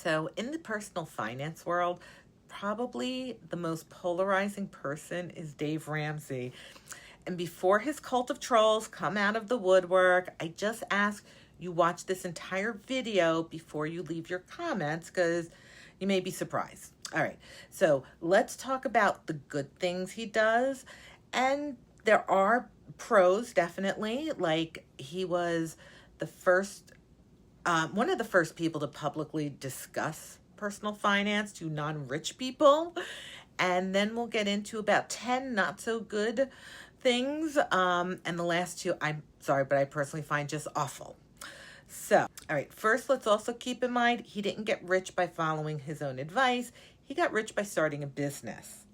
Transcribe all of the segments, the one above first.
So in the personal finance world, probably the most polarizing person is Dave Ramsey. And before his cult of trolls come out of the woodwork, I just ask you watch this entire video before you leave your comments because you may be surprised. All right, so let's talk about the good things he does. And there are pros, definitely. Like he was the first one of the first people to publicly discuss personal finance to non-rich people. And then we'll get into about 10 not so good things. And the last two, I'm sorry, but I personally find just awful. So, all right, first, let's also keep in mind he didn't get rich by following his own advice. He got rich by starting a business.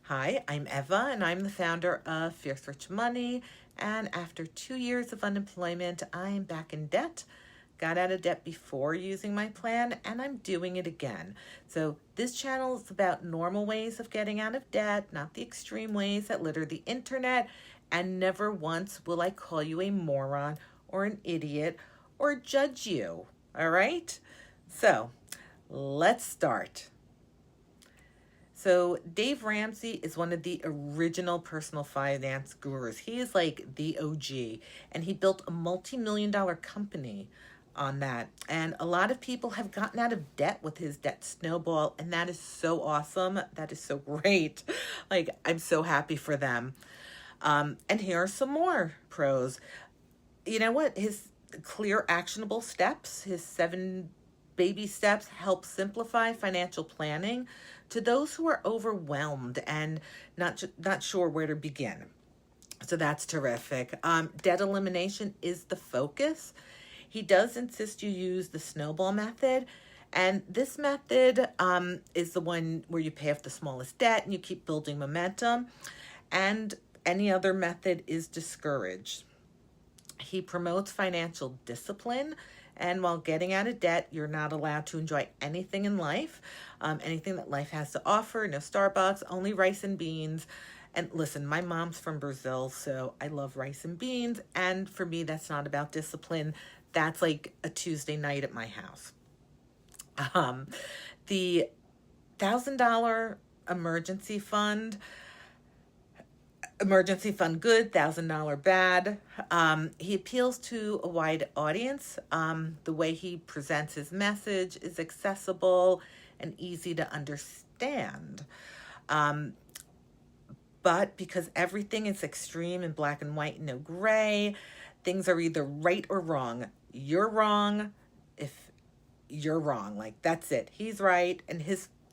Hi, I'm Eva, and I'm the founder of Fierce Rich Money. And after 2 years of unemployment, I am back in debt. Got out of debt before using my plan, and I'm doing it again. So this channel is about normal ways of getting out of debt, not the extreme ways that litter the internet. And never once will I call you a moron or an idiot or judge you. All right? So let's start. So Dave Ramsey is one of the original personal finance gurus. He is like the OG, and he built a multi-million-dollar company on that. And a lot of people have gotten out of debt with his debt snowball, and that is so awesome. That is so great. Like, I'm so happy for them. And here are some more pros. You know what? His clear, actionable steps, his 7 baby steps help simplify financial planning to those who are overwhelmed and not sure where to begin. So that's terrific. Debt elimination is the focus. He does insist you use the snowball method. And this method is the one where you pay off the smallest debt and you keep building momentum. And any other method is discouraged. He promotes financial discipline. And while getting out of debt, you're not allowed to enjoy anything in life, anything that life has to offer. No Starbucks, only rice and beans. And listen, my mom's from Brazil, so I love rice and beans. And for me, that's not about discipline. That's like a Tuesday night at my house. The $1,000 emergency fund good, $1,000 bad. He appeals to a wide audience. The way he presents his message is accessible and easy to understand. But because everything is extreme in black and white and no gray, things are either right or wrong. You're wrong if you're wrong. Like, that's it. He's right. And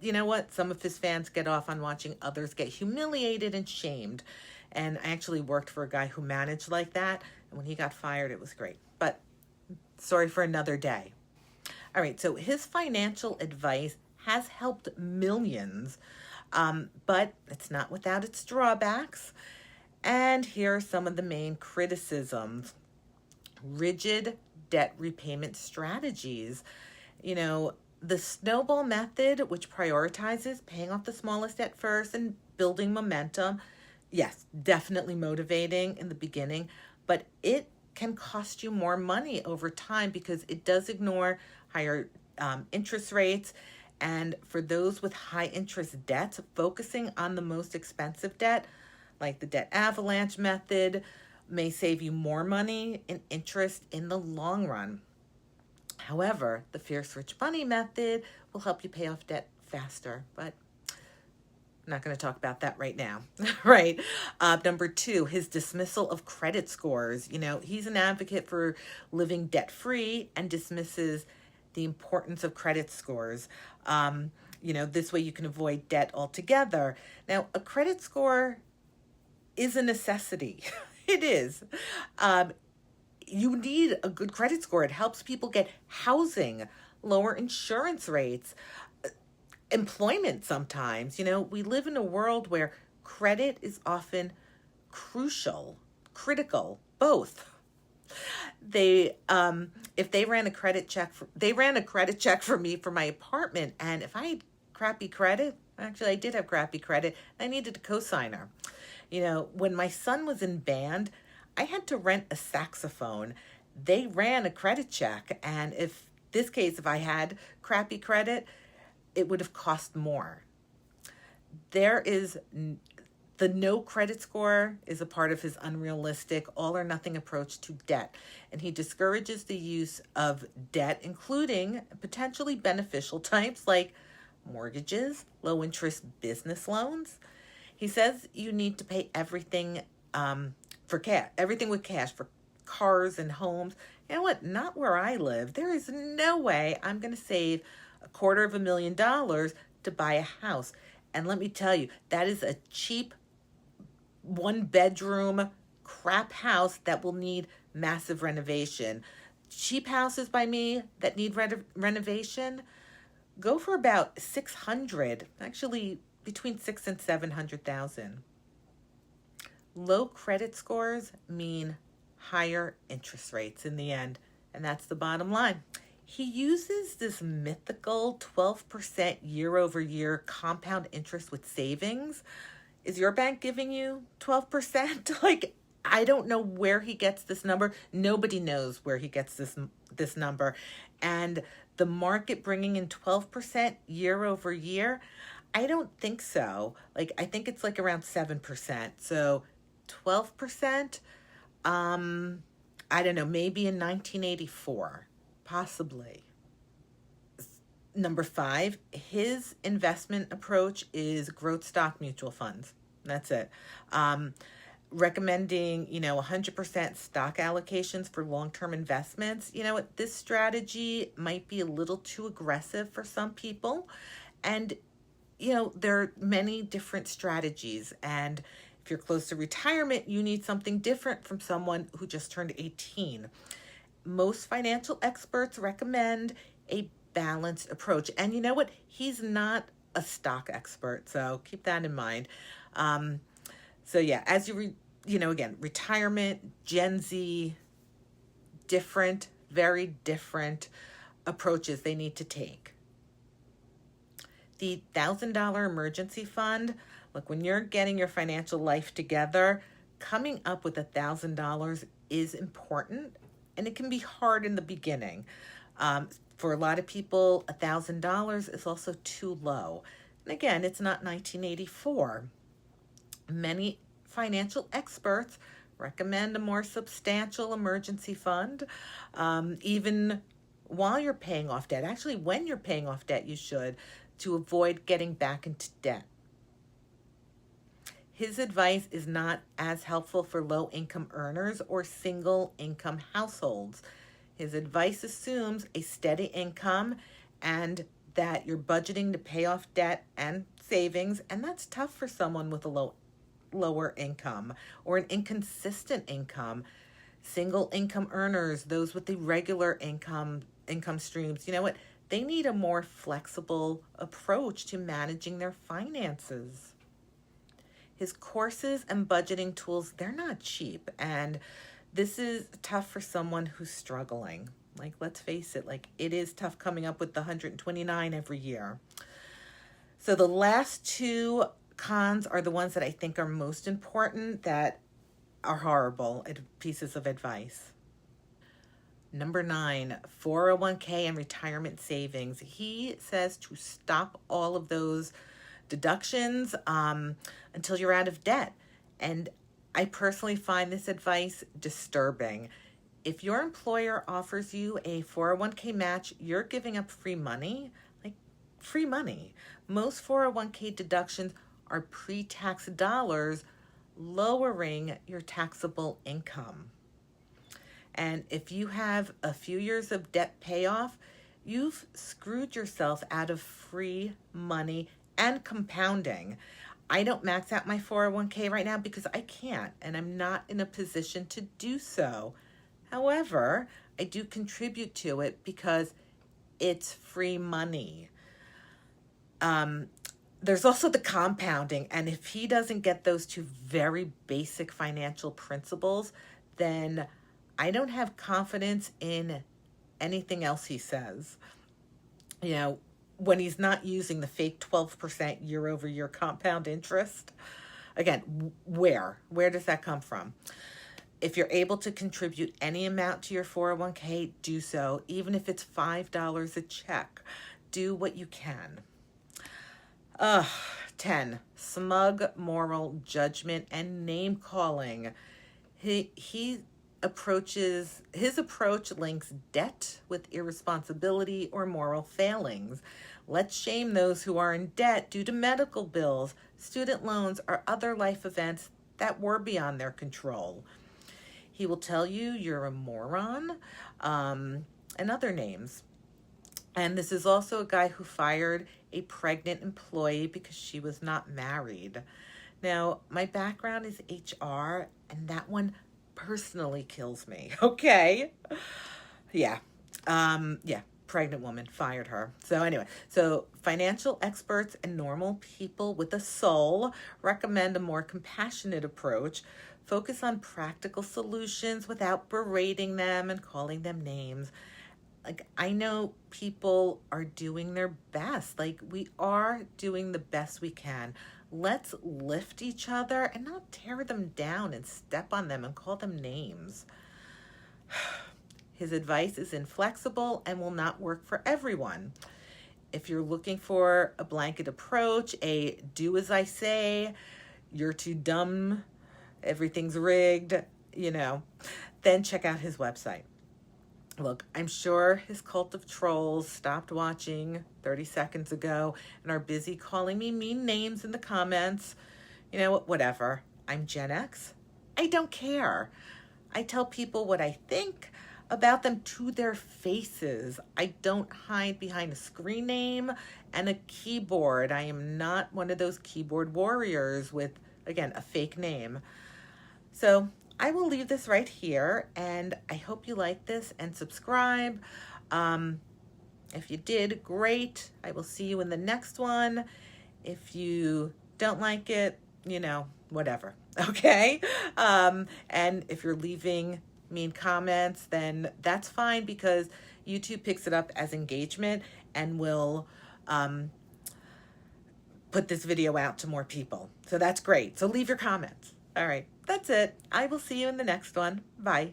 you know what? Some of his fans get off on watching others get humiliated and shamed. And I actually worked for a guy who managed like that. And when he got fired, it was great. But sorry for another day. All right, so his financial advice has helped millions, but it's not without its drawbacks. And here are some of the main criticisms. Rigid debt repayment strategies. You know, the snowball method, which prioritizes paying off the smallest debt first and building momentum, yes, definitely motivating in the beginning, but it can cost you more money over time because it does ignore higher interest rates. And for those with high interest debts, focusing on the most expensive debt, like the debt avalanche method, may save you more money in interest in the long run. However, the Fierce Rich Money method will help you pay off debt faster, but I'm not going to talk about that right now. Right. Number 2, his dismissal of credit scores. You know, he's an advocate for living debt-free and dismisses the importance of credit scores. You know, this way you can avoid debt altogether. Now, a credit score is a necessity. It is. You need a good credit score. It helps people get housing, lower insurance rates, employment sometimes. You know, we live in a world where credit is often critical, both. If they ran a credit check for me for my apartment, and if I had crappy credit, actually I did have crappy credit, I needed a cosigner. You know, when my son was in band, I had to rent a saxophone. They ran a credit check, and if this case, if I had crappy credit, it would have cost more. There is the no credit score is a part of his unrealistic all or nothing approach to debt, and he discourages the use of debt, including potentially beneficial types like mortgages, low interest business loans. He says you need to pay everything for cash, everything with cash for cars and homes. You know what? Not where I live. There is no way I'm going to save $250,000 to buy a house. And let me tell you, that is a cheap 1 bedroom crap house that will need massive renovation. Cheap houses by me that need renovation go for about 600, actually between 6 and 700,000. Low credit scores mean higher interest rates in the end, and that's the bottom line. He uses this mythical 12% year over year compound interest with savings. Is your bank giving you 12%? Like, I don't know where he gets this number. Nobody knows where he gets this number. And the market bringing in 12% year over year, I don't think so. Like, I think it's like around 7%. So 12%, I don't know, maybe in 1984, possibly. Number 5, his investment approach is growth stock mutual funds. That's it. Recommending, 100% stock allocations for long-term investments. You know what? This strategy might be a little too aggressive for some people. And, there are many different strategies. And if you're close to retirement, you need something different from someone who just turned 18. Most financial experts recommend a balanced approach. And you know what? He's not a stock expert, so keep that in mind. So yeah, as again, retirement, Gen Z, different, very different approaches they need to take. The $1,000 emergency fund, look, when you're getting your financial life together, coming up with $1,000 is important, and it can be hard in the beginning. For a lot of people, $1,000 is also too low. And again, it's not 1984. Many financial experts recommend a more substantial emergency fund, even while you're paying off debt. Actually, when you're paying off debt, you should, to avoid getting back into debt. His advice is not as helpful for low-income earners or single-income households. His advice assumes a steady income and that you're budgeting to pay off debt and savings, and that's tough for someone with a lower income or an inconsistent income. Single-income earners, those with the regular income streams, you know what? They need a more flexible approach to managing their finances. His courses and budgeting tools, they're not cheap. And this is tough for someone who's struggling. Like, let's face it, it is tough coming up with the 129 every year. So the last 2 cons are the ones that I think are most important, that are horrible pieces of advice. Number 9, 401k and retirement savings. He says to stop all of those deductions until you're out of debt. And I personally find this advice disturbing. If your employer offers you a 401k match, you're giving up free money, like free money. Most 401k deductions are pre-tax dollars, lowering your taxable income. And if you have a few years of debt payoff, you've screwed yourself out of free money and compounding. I don't max out my 401k right now because I can't, and I'm not in a position to do so. However, I do contribute to it because it's free money. There's also the compounding, and if he doesn't get those 2 very basic financial principles, then I don't have confidence in anything else he says. When he's not using the fake 12% year over year compound interest. Again, where does that come from? If you're able to contribute any amount to your 401k, do so, even if it's $5 a check. Do what you can. 10, smug moral judgment and name calling. His approach links debt with irresponsibility or moral failings. Let's shame those who are in debt due to medical bills, student loans, or other life events that were beyond their control. He will tell you you're a moron, and other names. And this is also a guy who fired a pregnant employee because she was not married. Now, my background is HR, and that one personally kills me. Okay. Yeah. Pregnant woman, fired her. So anyway, financial experts and normal people with a soul recommend a more compassionate approach. Focus on practical solutions without berating them and calling them names. Like, I know people are doing their best. Like, we are doing the best we can. Let's lift each other and not tear them down and step on them and call them names. His advice is inflexible and will not work for everyone. If you're looking for a blanket approach, a do as I say, you're too dumb, everything's rigged, then check out his website. Look, I'm sure his cult of trolls stopped watching 30 seconds ago and are busy calling me mean names in the comments. Whatever. I'm Gen X. I don't care. I tell people what I think about them to their faces. I don't hide behind a screen name and a keyboard. I am not one of those keyboard warriors with, again, a fake name. So I will leave this right here, and I hope you like this and subscribe. If you did, great. I will see you in the next one. If you don't like it, whatever. Okay? And if you're leaving mean comments, then that's fine, because YouTube picks it up as engagement and will put this video out to more people. So that's great. So leave your comments. All right. That's it. I will see you in the next one. Bye.